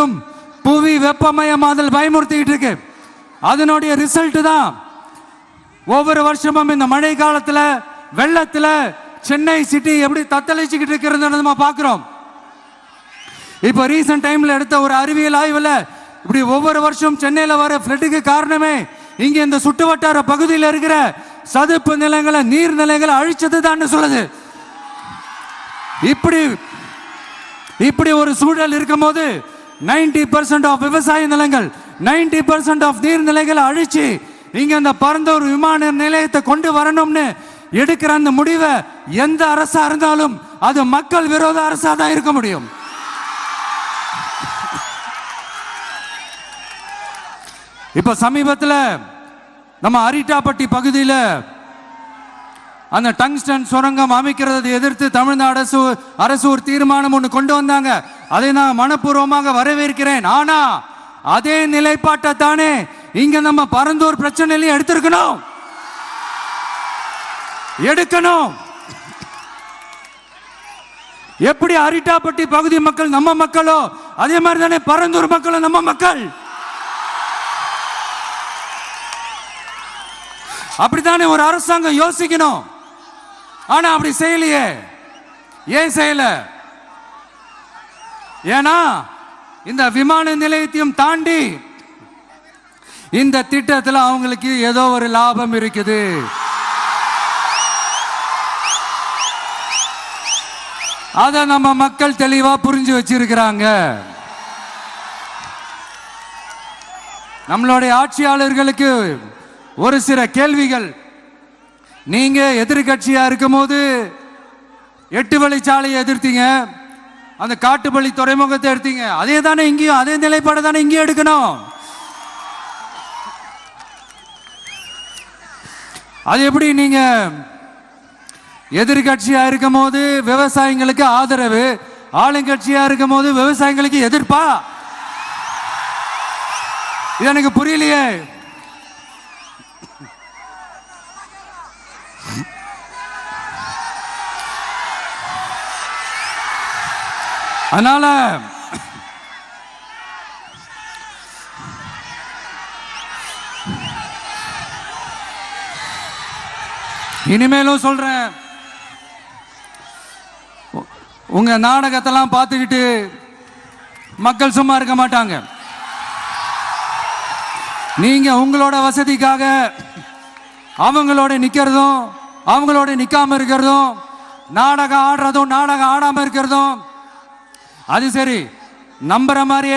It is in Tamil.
மக்களையும் புவி வெப்பமயமாதல் பயமுறுத்திக்கிட்டு இருக்கு. அதனுடைய ரிசல்ட் தான் ஒவ்வொரு வருஷமும் இந்த மழை காலத்துல வெள்ளத்துல சென்னை சிட்டி எப்படி தத்தளிச்சுக்கிட்டு இருக்கிறது நம்ம பார்க்கிறோம். இப்போ ரீசன்ட் டைம்ல எடுத்த ஒரு அறிவியல் ஆய்வுல இப்படி ஒவ்வொரு வருஷம் சென்னையில வர ஃப்ளட்டுக்கு காரணமே இங்க இந்த சுற்றுவட்டார பகுதியில் இருக்கிற சதுப்பு நிலங்களை நீர்நிலைகளை அழிச்சது தான் சொல்லுது. இப்படி ஒரு சூழல் இருக்கும் போது 90% ஆஃப் விவசாய நிலங்கள் 90% ஆஃப் நீர்நிலைகளை அழிச்சு இங்க இந்த பரந்தூர் விமான நிலையத்தை கொண்டு வரணும்னு எடுக்கிற அந்த முடிவை எந்த அரசா இருந்தாலும் அது மக்கள் விரோத அரசா தான் இருக்க முடியும். இப்ப சமீபத்தில் நம்ம அரிட்டாப்பட்டி பகுதியில் அந்த டங்ஸ்டன் சுரங்கம் அமைக்கிறதை எதிர்த்து தமிழ்நாடு அரசு ஒரு தீர்மானம் ஒன்று கொண்டு வந்தாங்க. அதை நான் மனப்பூர்வமாக வரவேற்கிறேன். ஆனா அதே நிலைப்பாட்டை தானே இங்க நம்ம பரந்தூர் பிரச்சனையிலையும் எடுக்கணும். எப்படி அரிட்டாப்பட்டி பகுதி மக்கள் நம்ம மக்களோ அதே மாதிரி தானே பரந்தூர் மக்களும் நம்ம மக்கள். அப்படித்தானே ஒரு அரசாங்கம் யோசிக்கணும். ஆனா அப்படி செய்யலையே. ஏன் செய்யல? ஏன்னா இந்த விமான நிலையத்தையும் தாண்டி இந்த திட்டத்தில் அவங்களுக்கு ஏதோ ஒரு லாபம் இருக்குது. அத நம்ம மக்கள் தெளிவா புரிஞ்சு வச்சிருக்கிறாங்க. நம்மளுடைய ஆட்சியாளர்களுக்கு ஒரு சில கேள்விகள். நீங்க எதிர்கட்சியா இருக்கும் போது 8 வழிச்சாலையை எதிர்த்தீங்க, அந்த காட்டுப்பள்ளி துறைமுகத்தை எடுத்தீங்க. அதே தானே இங்கேயும் அதே நிலைப்பாடு தானே இங்கேயும் எடுக்கணும். அது எப்படி நீங்க எதிர்கட்சியா இருக்கும் போது விவசாயிகளுக்கு ஆதரவு, ஆளுங்கட்சியா இருக்கும் போது விவசாயிகளுக்கு எதிர்ப்பா? இது எனக்கு புரியலையே. அதனால இனிமேலும் சொல்றேன், உங்க நாடகத்தெல்லாம் பார்த்துக்கிட்டு மக்கள் சும்மா இருக்க மாட்டாங்க. நீங்க உங்களோட வசதிக்காக அவங்களோட நிக்கிறதும் அவங்களோட நிக்காம இருக்கிறதும், நாடகம் ஆடுறதும் நாடகம் ஆடாம இருக்கிறதும், அது சரி. நம்புற மாதிரியே